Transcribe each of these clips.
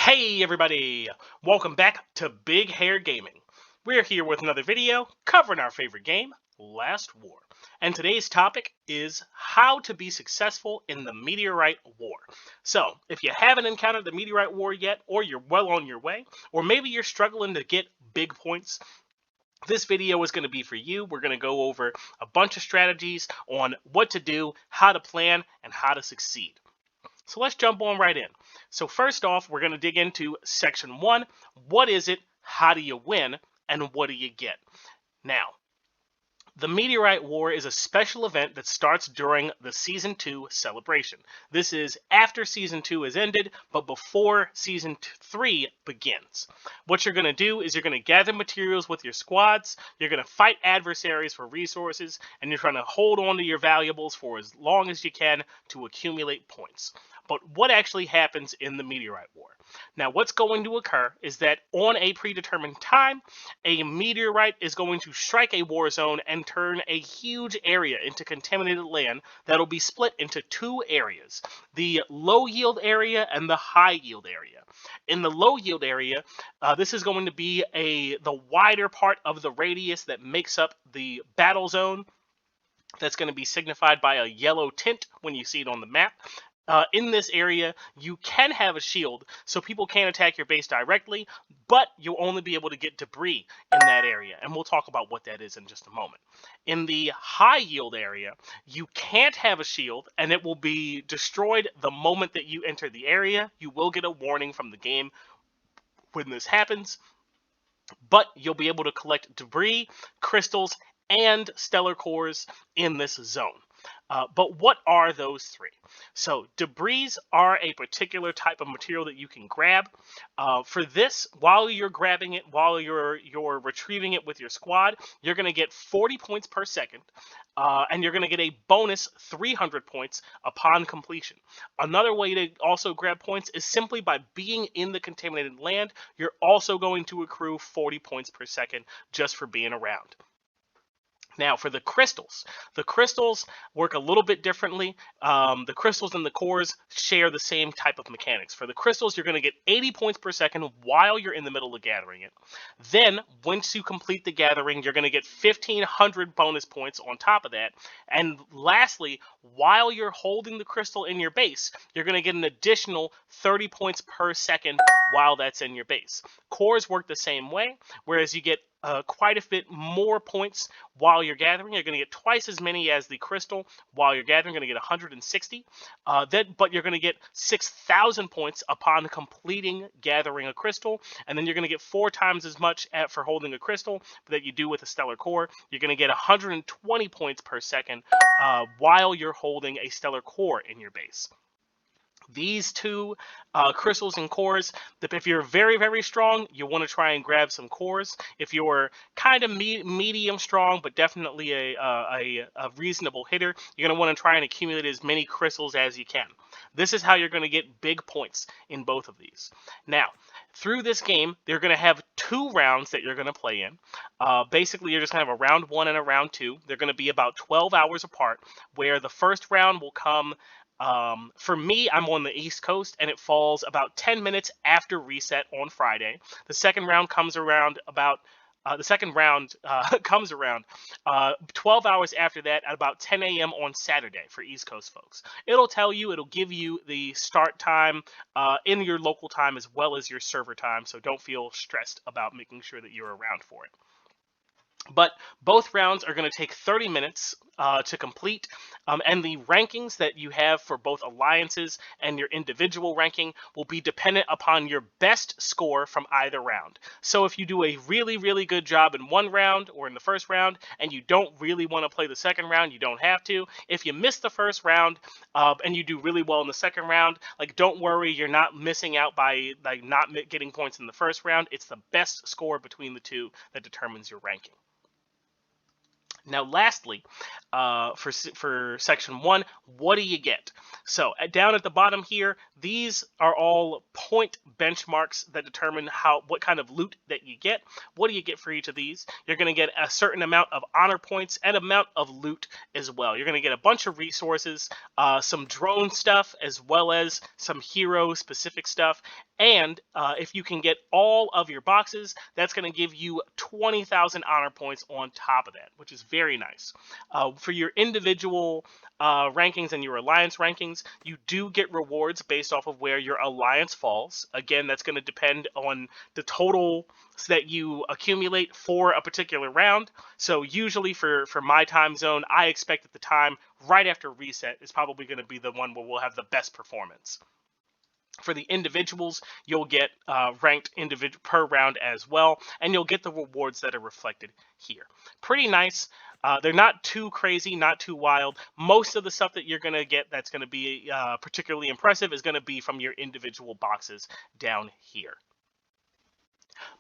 Hey everybody! Welcome back to Big Hair Gaming. We're here with another video covering our favorite game, Last War. And today's topic is how to be successful in the Meteorite War. So, if you haven't encountered the Meteorite War yet, or you're well on your way, or maybe you're struggling to get big points, this video is going to be for you. We're going to go over a bunch of strategies on what to do, how to plan, and how to succeed. So let's jump on right in. So first off, we're going to dig into section 1. What is it? How do you win? And what do you get? Now, the Meteorite War is a special event that starts during the Season 2 celebration. This is after Season 2 is ended, but before Season 3 begins. What you're going to do is you're going to gather materials with your squads, you're going to fight adversaries for resources, and you're trying to hold on to your valuables for as long as you can to accumulate points. But what actually happens in the Meteorite War? Now, what's going to occur is that on a predetermined time, a meteorite is going to strike a war zone and turn a huge area into contaminated land that'll be split into two areas, the low yield area and the high yield area. In the low yield area, this is going to be the wider part of the radius that makes up the battle zone. That's going to be signified by a yellow tint when you see it on the map. In this area, you can have a shield, so people can't attack your base directly, but you'll only be able to get debris in that area, and we'll talk about what that is in just a moment. In the high yield area, you can't have a shield, and it will be destroyed the moment that you enter the area. You will get a warning from the game when this happens, but you'll be able to collect debris, crystals, and stellar cores in this zone. But what are those three? So debris are a particular type of material that you can grab. For this, while you're grabbing it, while you're retrieving it with your squad, you're going to get 40 points per second, and you're going to get a bonus 300 points upon completion. Another way to also grab points is simply by being in the contaminated land. You're also going to accrue 40 points per second just for being around. Now, for the crystals work a little bit differently. The crystals and the cores share the same type of mechanics. For the crystals, you're going to get 80 points per second while you're in the middle of gathering it. Then, once you complete the gathering, you're going to get 1,500 bonus points on top of that. And lastly, while you're holding the crystal in your base, you're going to get an additional 30 points per second while that's in your base. Cores work the same way, whereas you get quite a bit more points while you're gathering. You're going to get twice as many as the crystal while you're gathering. You're going to get 160. But you're going to get 6,000 points upon completing gathering a crystal. And then you're going to get 4 times as much for holding a crystal that you do with a stellar core. You're going to get 120 points per second while you're holding a stellar core in your base. These two crystals and cores, if you're very, very strong, you want to try and grab some cores. If you're kind of medium strong, but definitely a reasonable hitter, you're going to want to try and accumulate as many crystals as you can. This is how you're going to get big points in both of these. Now, through this game, they're going to have 2 rounds that you're going to play in. Basically, you're just going to have a round 1 and a round 2. They're going to be about 12 hours apart, where the first round will come. For me, I'm on the East Coast, and it falls about 10 minutes after reset on Friday. The second round comes around 12 hours after that at about 10 a.m. on Saturday for East Coast folks. It'll give you the start time in your local time as well as your server time, so don't feel stressed about making sure that you're around for it. But both rounds are going to take 30 minutes to complete, and the rankings that you have for both alliances and your individual ranking will be dependent upon your best score from either round. So if you do a really, really good job in one round or in the first round, and you don't really want to play the second round, you don't have to. If you miss the first round and you do really well in the second round, don't worry, you're not missing out by not getting points in the first round. It's the best score between the two that determines your ranking. Now, lastly, for section 1, what do you get? So down at the bottom here, these are all point benchmarks that determine what kind of loot that you get. What do you get for each of these? You're going to get a certain amount of honor points and amount of loot as well. You're going to get a bunch of resources, some drone stuff, as well as some hero specific stuff. And if you can get all of your boxes, that's going to give you 20,000 honor points on top of that, which is very nice. For your individual rankings and your alliance rankings, you do get rewards based off of where your alliance falls. Again, that's going to depend on the total that you accumulate for a particular round. So usually for my time zone, I expect at the time right after reset is probably going to be the one where we'll have the best performance. For the individuals, you'll get ranked per round as well, and you'll get the rewards that are reflected here. Pretty nice. They're not too crazy, not too wild. Most of the stuff that you're going to get that's going to be particularly impressive is going to be from your individual boxes down here.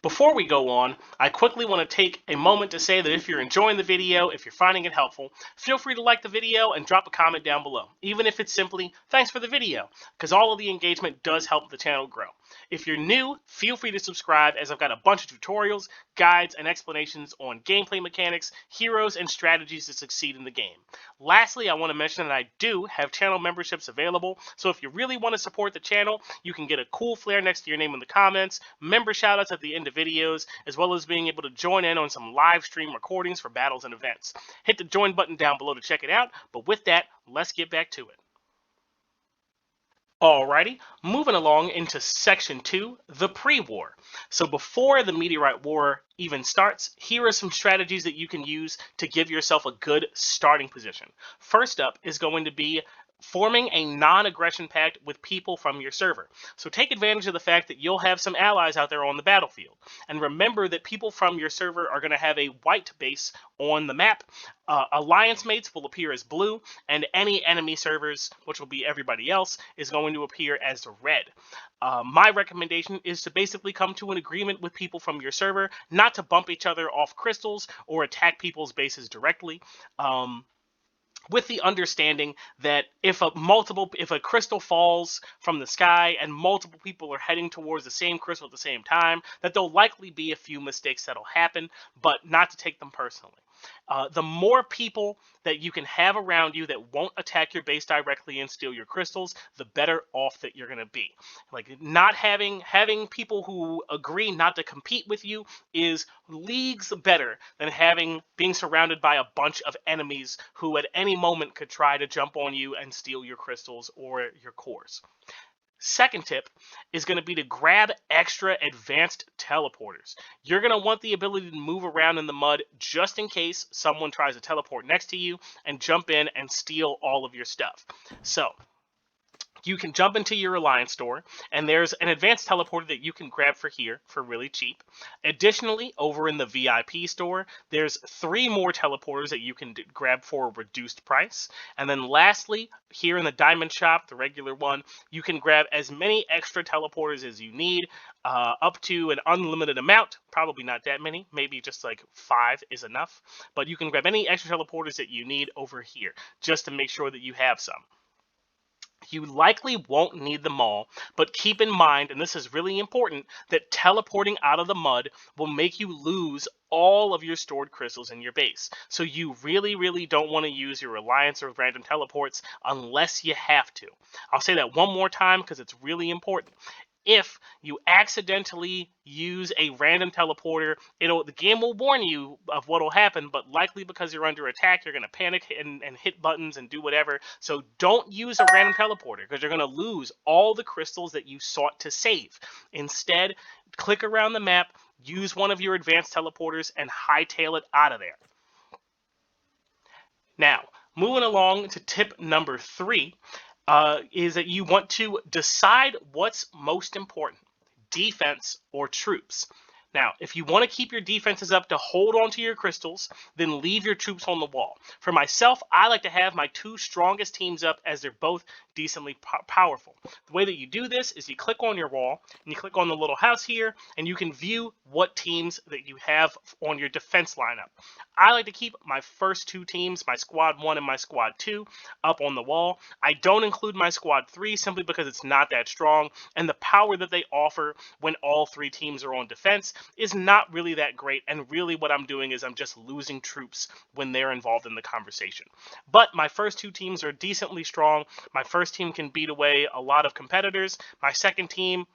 Before we go on, I quickly want to take a moment to say that if you're enjoying the video, if you're finding it helpful, feel free to like the video and drop a comment down below, even if it's simply, thanks for the video, because all of the engagement does help the channel grow. If you're new, feel free to subscribe, as I've got a bunch of tutorials, guides, and explanations on gameplay mechanics, heroes, and strategies to succeed in the game. Lastly, I want to mention that I do have channel memberships available, so if you really want to support the channel, you can get a cool flare next to your name in the comments, member shoutouts at the end of videos, as well as being able to join in on some live stream recordings for battles and events. Hit the join button down below to check it out, but with that, let's get back to it. Alrighty, moving along into Section 2, the pre-war. So before the Meteorite War even starts, here are some strategies that you can use to give yourself a good starting position. First up is going to be forming a non-aggression pact with people from your server. So take advantage of the fact that you'll have some allies out there on the battlefield. And remember that people from your server are going to have a white base on the map. Alliance mates will appear as blue, and any enemy servers, which will be everybody else, is going to appear as red. My recommendation is to basically come to an agreement with people from your server, not to bump each other off crystals or attack people's bases directly. With the understanding that if a crystal falls from the sky and multiple people are heading towards the same crystal at the same time, that there'll likely be a few mistakes that'll happen, but not to take them personally. The more people that you can have around you that won't attack your base directly and steal your crystals, the better off that you're going to be. Like, not having people who agree not to compete with you is leagues better than being surrounded by a bunch of enemies who at any moment could try to jump on you and steal your crystals or your cores. Second tip is going to be to grab extra advanced teleporters. You're going to want the ability to move around in the mud just in case someone tries to teleport next to you and jump in and steal all of your stuff. So you can jump into your Alliance store, and there's an advanced teleporter that you can grab for here for really cheap. Additionally, over in the VIP store, there's 3 more teleporters that you can grab for a reduced price. And then lastly, here in the Diamond Shop, the regular one, you can grab as many extra teleporters as you need, up to an unlimited amount. Probably not that many, maybe just like 5 is enough. But you can grab any extra teleporters that you need over here, just to make sure that you have some. You likely won't need them all, but keep in mind, and this is really important, that teleporting out of the mud will make you lose all of your stored crystals in your base. So you really, really don't want to use your Alliance or random teleports unless you have to. I'll say that one more time because it's really important. If you accidentally use a random teleporter, the game will warn you of what will happen, but likely because you're under attack, you're going to panic and hit buttons and do whatever. So don't use a random teleporter because you're going to lose all the crystals that you sought to save. Instead, click around the map, use one of your advanced teleporters, and hightail it out of there. Now, moving along to tip number 3. Is that you want to decide what's most important, defense or troops. Now, if you want to keep your defenses up to hold on to your crystals, then leave your troops on the wall. For myself, I like to have my 2 strongest teams up as they're both decently powerful. The way that you do this is you click on your wall and you click on the little house here, and you can view what teams that you have on your defense lineup. I like to keep my first two teams, my squad 1 and my squad 2, up on the wall. I don't include my squad 3 simply because it's not that strong, and the power that they offer when all three teams are on defense is not really that great, and really what I'm doing is I'm just losing troops when they're involved in the conversation. But my first two teams are decently strong. My first team can beat away a lot of competitors. My second team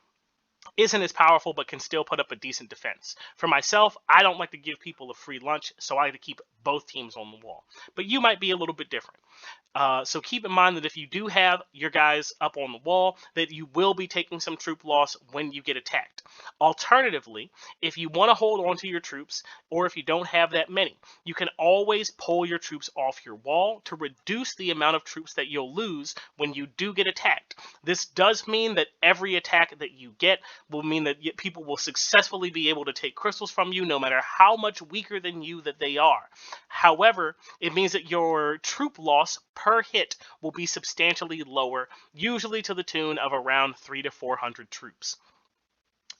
isn't as powerful but can still put up a decent defense. For myself, I don't like to give people a free lunch, so I like to keep both teams on the wall. But you might be a little bit different. So keep in mind that if you do have your guys up on the wall, that you will be taking some troop loss when you get attacked. Alternatively, if you want to hold on to your troops, or if you don't have that many, you can always pull your troops off your wall to reduce the amount of troops that you'll lose when you do get attacked. This does mean that every attack that you get will mean that people will successfully be able to take crystals from you no matter how much weaker than you that they are. However, it means that your troop loss per hit will be substantially lower, usually to the tune of around 300 to 400 troops.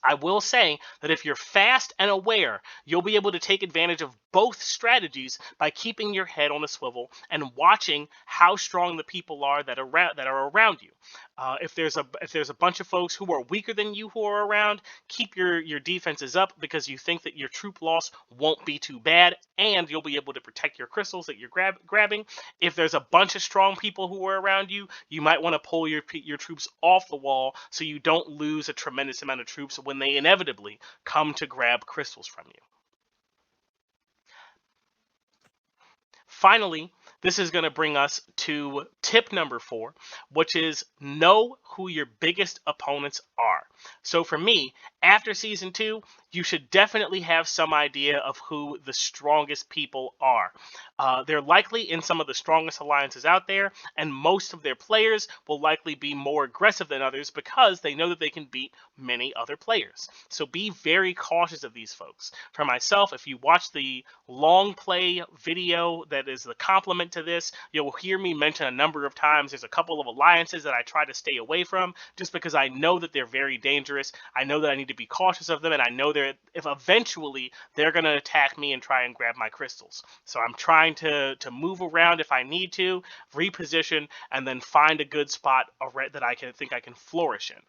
I will say that if you're fast and aware, you'll be able to take advantage of both strategies by keeping your head on a swivel and watching how strong the people are that are around you. If there's a bunch of folks who are weaker than you who are around, keep your defenses up because you think that your troop loss won't be too bad, and you'll be able to protect your crystals that you're grabbing. If there's a bunch of strong people who are around you, you might want to pull your troops off the wall so you don't lose a tremendous amount of troops when they inevitably come to grab crystals from you. Finally, this is going to bring us to tip number 4, which is know who your biggest opponents are. So for me, after season 2, you should definitely have some idea of who the strongest people are. They're likely in some of the strongest alliances out there, and most of their players will likely be more aggressive than others because they know that they can beat many other players. So be very cautious of these folks. For myself, if you watch the long play video that is the complement to this, you'll hear me mention a number of times there's a couple of alliances that I try to stay away from just because I know that they're very dangerous. I know that I need to be cautious of them, and I know that if eventually they're going to attack me and try and grab my crystals. So I'm trying to move around if I need to, reposition, and then find a good spot that I can flourish in.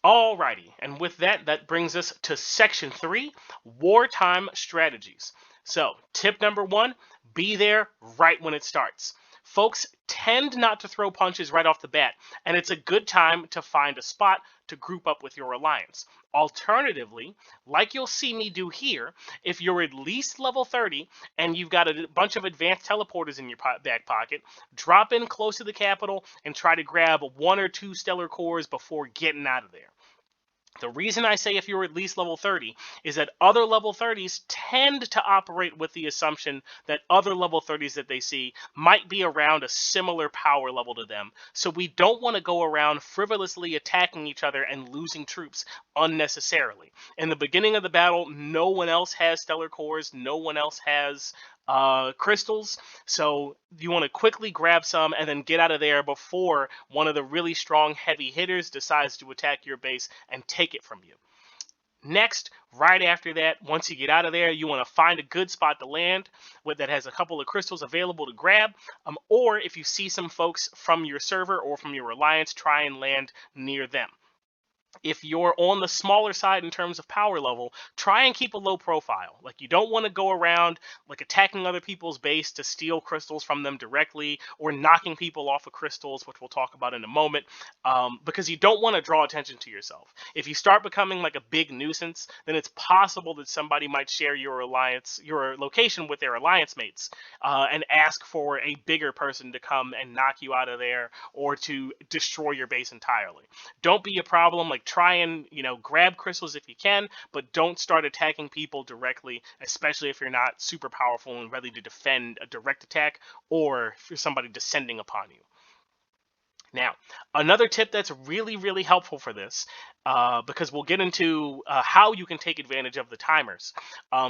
Alrighty, and with that, that brings us to section 3, wartime strategies. So, tip number 1, be there right when it starts. Folks tend not to throw punches right off the bat, and it's a good time to find a spot to group up with your alliance. Alternatively, like you'll see me do here, if you're at least level 30 and you've got a bunch of advanced teleporters in your back pocket, drop in close to the capital and try to grab 1 or 2 stellar cores before getting out of there. The reason I say if you're at least level 30 is that other level 30s tend to operate with the assumption that other level 30s that they see might be around a similar power level to them. So we don't want to go around frivolously attacking each other and losing troops unnecessarily. In the beginning of the battle, no one else has stellar cores, no one else has crystals, so you want to quickly grab some and then get out of there before one of the really strong heavy hitters decides to attack your base and take it from you. Next, right after that, once you get out of there, you want to find a good spot to land that has a couple of crystals available to grab, or if you see some folks from your server or from your alliance, try and land near them. If you're on the smaller side in terms of power level, try and keep a low profile. Like, you don't want to go around like attacking other people's base to steal crystals from them directly, or knocking people off of crystals, which we'll talk about in a moment, because you don't want to draw attention to yourself. If you start becoming like a big nuisance, then it's possible that somebody might share your location with their alliance mates, and ask for a bigger person to come and knock you out of there or to destroy your base entirely. Don't be a problem. Like, try and grab crystals if you can, but don't start attacking people directly, especially if you're not super powerful and ready to defend a direct attack, or if you're somebody descending upon you. Now, another tip that's really, really helpful for this, because we'll get into how you can take advantage of the timers,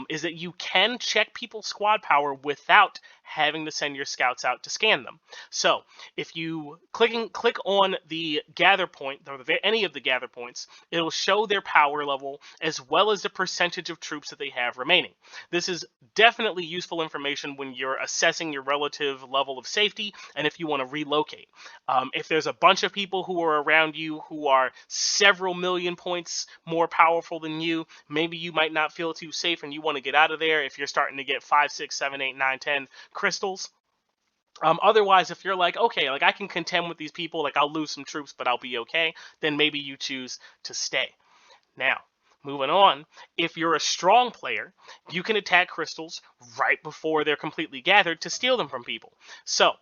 is that you can check people's squad power without having to send your scouts out to scan them. So if you click on the gather point, or any of the gather points, it'll show their power level as well as the percentage of troops that they have remaining. This is definitely useful information when you're assessing your relative level of safety and if you want to relocate. If there's a bunch of people who are around you who are several million points more powerful than you, maybe you might not feel too safe and you want to get out of there if you're starting to get 5, 6, 7, 8, 9, 10 crystals. Otherwise, if you're like, okay, like I can contend with these people, like I'll lose some troops, but I'll be okay, then maybe you choose to stay. Now, moving on, if you're a strong player, you can attack crystals right before they're completely gathered to steal them from people. So,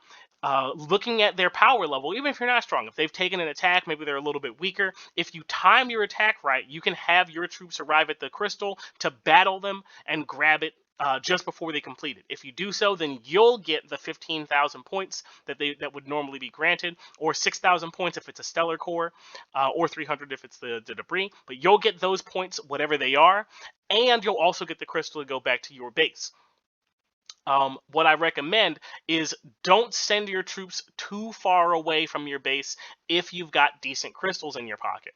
looking at their power level, even if you're not strong, if they've taken an attack, maybe they're a little bit weaker, if you time your attack right, you can have your troops arrive at the crystal to battle them and grab it just before they complete it. If you do so, then you'll get the 15,000 points that would normally be granted, or 6,000 points if it's a stellar core, or 300 if it's the debris. But you'll get those points, whatever they are, and you'll also get the crystal to go back to your base. What I recommend is don't send your troops too far away from your base if you've got decent crystals in your pocket.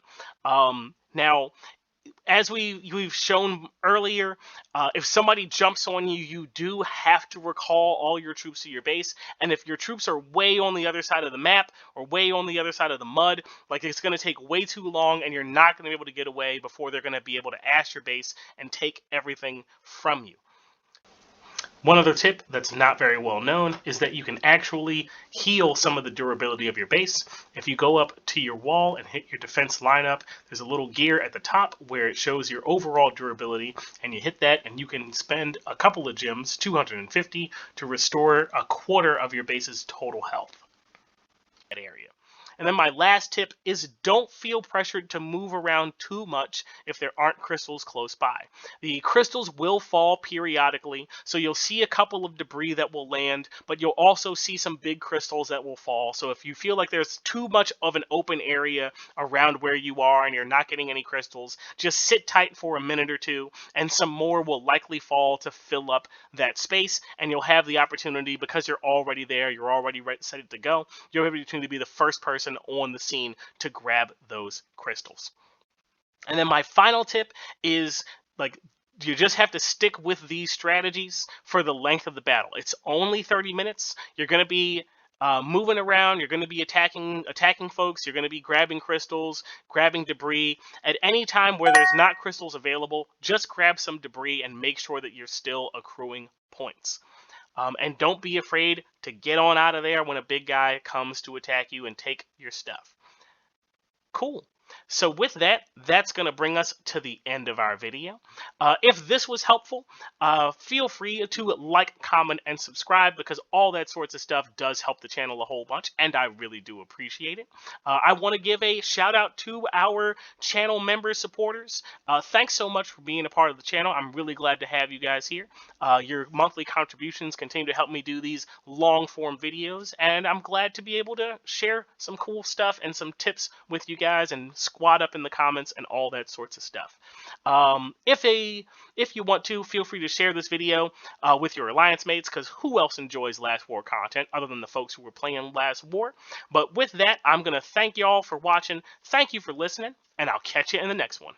Now, as we've shown earlier, if somebody jumps on you, you do have to recall all your troops to your base. And if your troops are way on the other side of the map or way on the other side of the mud, like it's going to take way too long and you're not going to be able to get away before they're going to be able to ash your base and take everything from you. One other tip that's not very well known is that you can actually heal some of the durability of your base. If you go up to your wall and hit your defense lineup, there's a little gear at the top where it shows your overall durability, and you hit that and you can spend a couple of gems, 250, to restore a quarter of your base's total health. That area. And then my last tip is don't feel pressured to move around too much if there aren't crystals close by. The crystals will fall periodically, so you'll see a couple of debris that will land, but you'll also see some big crystals that will fall. So if you feel like there's too much of an open area around where you are and you're not getting any crystals, just sit tight for a minute or two, and some more will likely fall to fill up that space, and you'll have the opportunity, because you're already there, you're already set to go, you'll have the opportunity to be the first person on the scene to grab those crystals. And then my final tip is, like, you just have to stick with these strategies for the length of the battle. It's only 30 minutes. You're going to be moving around. You're going to be attacking folks. You're going to be grabbing crystals, grabbing debris. At any time where there's not crystals available, just grab some debris and make sure that you're still accruing points. And don't be afraid to get on out of there when a big guy comes to attack you and take your stuff. Cool. So with that, that's going to bring us to the end of our video. If this was helpful, feel free to like, comment, and subscribe, because all that sorts of stuff does help the channel a whole bunch, and I really do appreciate it. I want to give a shout out to our channel member supporters. Thanks so much for being a part of the channel. I'm really glad to have you guys here. Your monthly contributions continue to help me do these long form videos, and I'm glad to be able to share some cool stuff and some tips with you guys and squad up in the comments and all that sorts of stuff. If you want to, feel free to share this video with your alliance mates, because who else enjoys Last War content other than the folks who were playing Last War? But with that, I'm going to thank you all for watching. Thank you for listening, and I'll catch you in the next one.